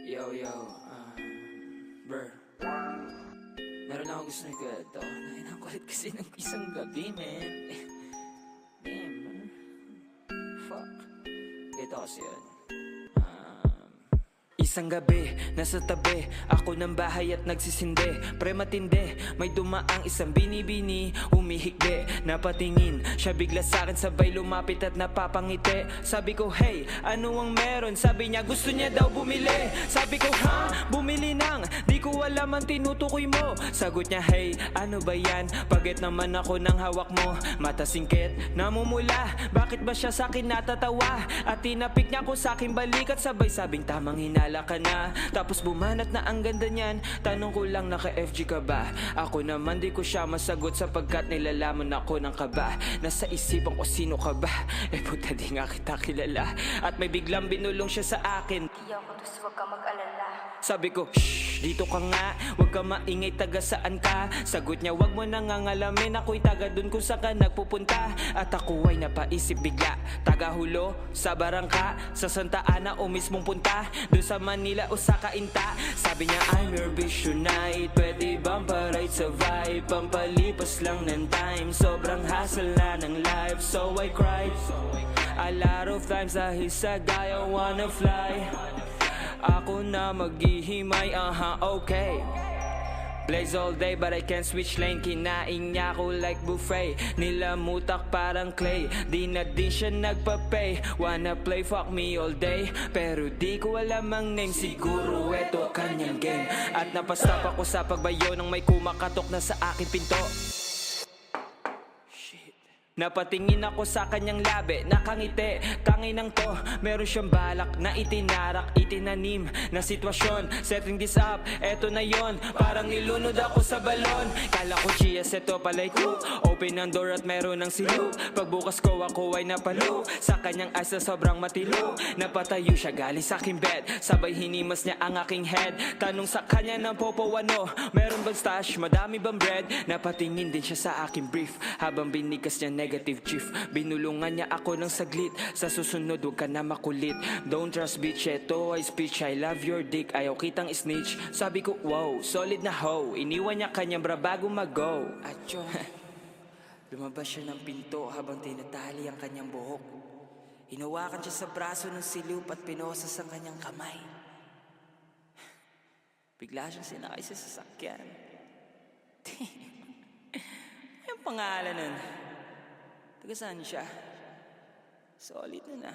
Yo, bro. Meron akong gusto na kwento. Nainang kulit kasi ng isang gabi, man. Damn, man. Fuck. Ito kasi yun. Isang gabi, nasa tabi ako ng bahay at nagsisindi. Pre matindi, may dumaang isang binibini. Humihikbi, napatingin siya bigla sa'kin, sabay lumapit at napapangiti. Sabi ko, hey, ano ang meron? Sabi niya, gusto niya daw bumili. Sabi ko, ha? Bumili nang di ko alam ang tinutukoy mo. Sagot niya, hey, ano ba yan? Pagit naman ako ng hawak mo. Mata singkit, namumula. Bakit ba siya sa'kin natatawa? At tinapik niya ko sa'king balikat, sabay sabing tamang hinala ka na. Tapos bumanat na ang ganda niyan. Tanong ko lang, naka-FG ka ba? Ako naman di ko siya masagot, sapagkat nilalaman ako ng kaba. Nasa isipan ko, sino ka ba? Puta, di nga kita kilala. At may biglang binulong siya sa akin. Di ako tos, huwag ka mag-alala. Sabi ko, shh, dito ka nga. Huwag ka maingay, taga saan ka? Sagot niya, wag mo nang ngangalamin. Ako'y taga dun kung saan ka nagpupunta. At ako ay napaisip bigla. Taga Hulo, sa Barangka, sa Santa Ana o mismong punta. Dun sa Manila o sa Cainta. Sabi niya, I'm your visionite. Pwede bang pa-ride sa vibe? Pampalipas lang ng time. Sobrang hassle na ng life, so I cried. A lot of times dahil sa guy I wanna fly. Ako na maghihimay, okay. Plays all day but I can't switch lane. Kinain niya ako like buffet. Nilamutak parang clay. Di na din siya nagpa-pay. Wanna play, fuck me all day. Pero di ko alam ang name. Siguro eto kanyang game. At napastop ako sa pagbayo nang may kumakatok na sa aking pinto. Napatingin ako sa kanyang labi, nakangiti. Tanginang to, meron siyang balak na itinarak, itinanim na sitwasyon. Setting this up, eto na yon. Parang nilunod ako sa balon. Kala ko GS, eto pala'y ko. Open ang door at meron ng silu. Pagbukas ko ako ay napalo. Sa kanyang eyes na sobrang matilo. Napatayo siya galing sa aking bed. Sabay hinimas niya ang aking head. Tanong sa kanya ng popo, ano? Meron bang stash? Madami bang bread? Napatingin din siya sa aking brief. Habang binigas niya negative chief. Binulungan niya ako ng saglit. Sa susunod, huwag ka na makulit. Don't trust bitch, eto ay speech. I love your dick, ayaw kitang snitch. Sabi ko, wow, solid na hoe. Iniwan niya kanyang bra bago mag-go. At yun, lumabas siya ng pinto habang tinatali ang kanyang buhok. Hinawakan siya sa braso ng silup at pinosas ang kanyang kamay. Bigla siyang sinakay sa sasakyan. Yung pangalan nun, taga saan siya? Solid na na.